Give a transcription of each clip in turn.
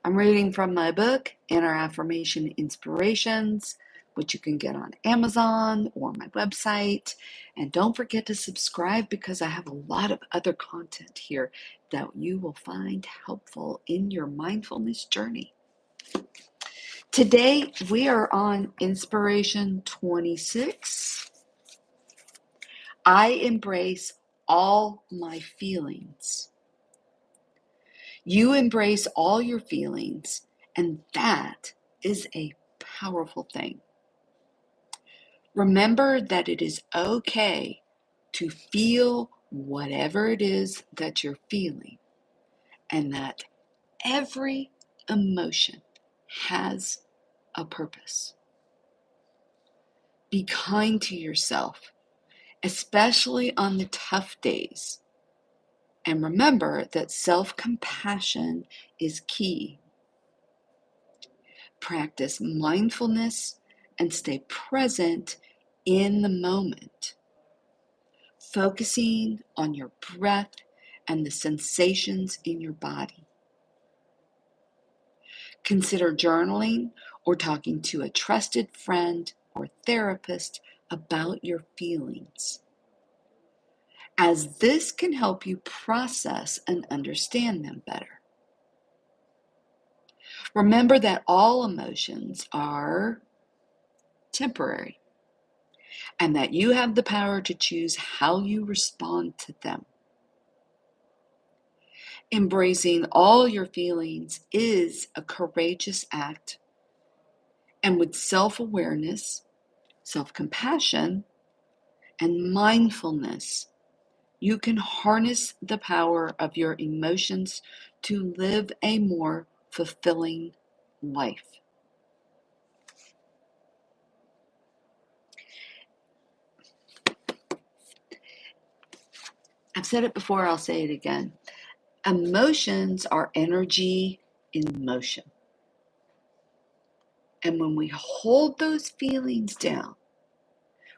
I'm reading from my book, Inner Affirmation Inspirations, which you can get on Amazon or my website. And don't forget to subscribe because I have a lot of other content here that you will find helpful in your mindfulness journey. Today, we are on Inspiration 26. I embrace all my feelings. You embrace all your feelings, and that is a powerful thing. Remember that it is okay to feel whatever it is that you're feeling, and that every emotion has a purpose. Be kind to yourself, especially on the tough days. And remember that self-compassion is key. Practice mindfulness and stay present in the moment, focusing on your breath and the sensations in your body. Consider journaling or talking to a trusted friend or therapist about your feelings, as this can help you process and understand them better. Remember that all emotions are temporary and that you have the power to choose how you respond to them. Embracing all your feelings is a courageous act, and with self-awareness, self-compassion, and mindfulness, you can harness the power of your emotions to live a more fulfilling life. I've said it before, I'll say it again. Emotions are energy in motion. And when we hold those feelings down,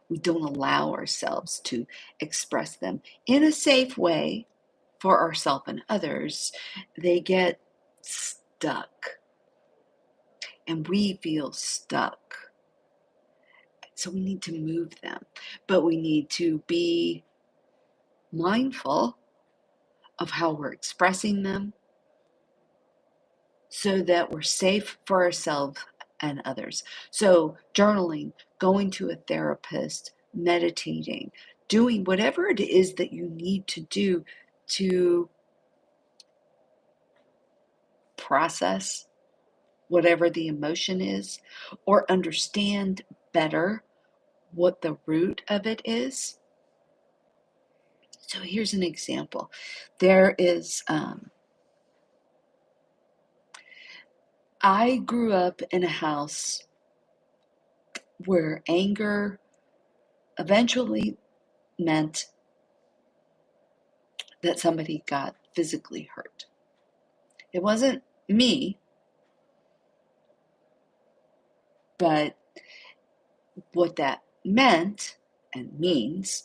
we don't allow ourselves to express them in a safe way for ourselves and others, they get stuck. And we feel stuck. So we need to move them. But we need to be mindful of how we're expressing them so that we're safe for ourselves and others. So journaling, going to a therapist, meditating, doing whatever it is that you need to do to process whatever the emotion is, or understand better what the root of it is. So here's an example. There is, I grew up in a house where anger eventually meant that somebody got physically hurt. It wasn't me, but what that meant and means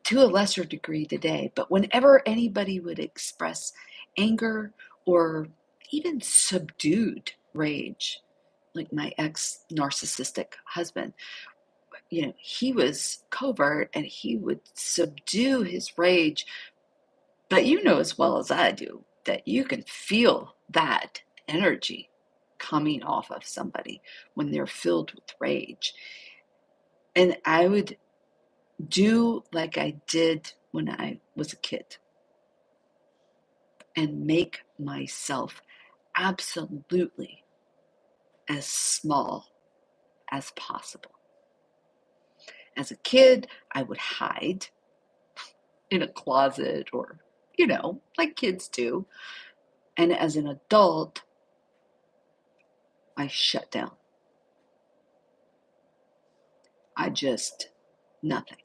to a lesser degree today, but whenever anybody would express anger or even subdued rage, like my ex-narcissistic husband, he was covert and he would subdue his rage. But you know as well as I do that you can feel that energy coming off of somebody when they're filled with rage. And I would do like I did when I was a kid and make myself absolutely as small as possible. As a kid, I would hide in a closet or, like kids do. And as an adult, I shut down. Nothing.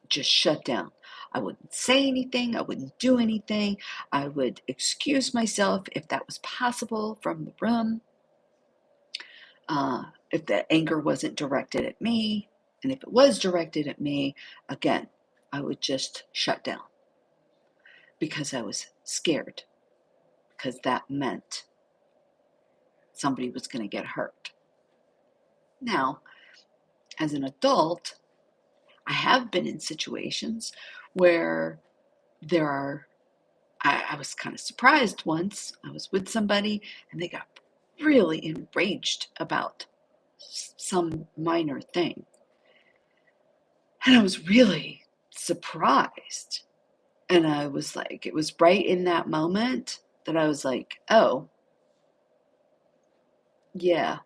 Just shut down. I wouldn't say anything. I wouldn't do anything. I would excuse myself if that was possible from the room. If the anger wasn't directed at me, and if it was directed at me, again, I would just shut down because I was scared. because that meant somebody was going to get hurt. Now, as an adult, I have been in situations where I was kind of surprised once. I was with somebody and they got really enraged about some minor thing. And I was really surprised. And I was like, it was right in that moment that I was like, oh, yeah,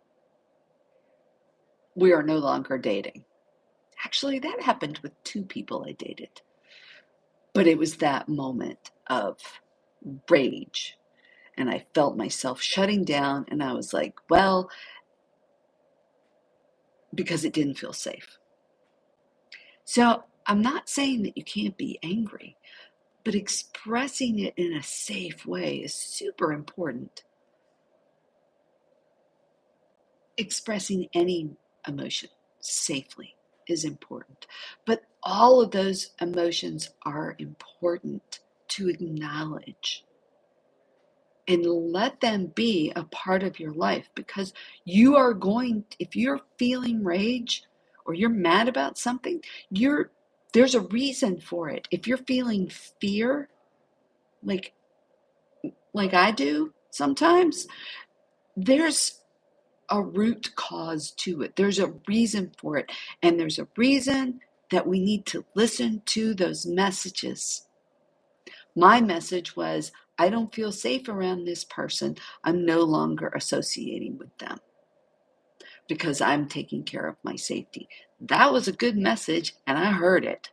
we are no longer dating. Actually, that happened with 2 people I dated. But it was that moment of rage. And I felt myself shutting down. And I was like, well, because it didn't feel safe. So I'm not saying that you can't be angry, but expressing it in a safe way is super important. Expressing any emotion safely is important, but all of those emotions are important to acknowledge and let them be a part of your life, because you are going, if you're feeling rage or you're mad about something, there's a reason for it. If you're feeling fear, like I do sometimes, there's a root cause to it. There's a reason for it. And there's a reason that we need to listen to those messages. My message was, I don't feel safe around this person. I'm no longer associating with them because I'm taking care of my safety. That was a good message, and I heard it.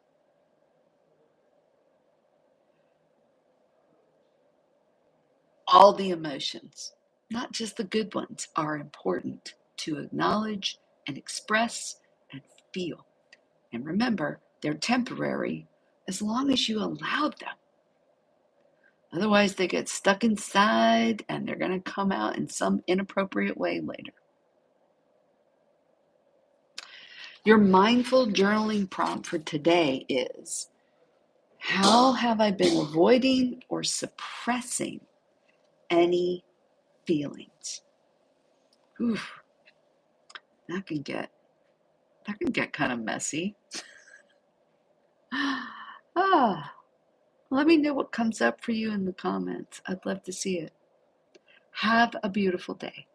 All the emotions, not just the good ones, are important to acknowledge and express and feel. And remember, they're temporary as long as you allow them. Otherwise, they get stuck inside and they're going to come out in some inappropriate way later. Your mindful journaling prompt for today is, how have I been avoiding or suppressing any feelings? Oof, that can get kind of messy. Ah, let me know what comes up for you in the comments. I'd love to see it. Have a beautiful day.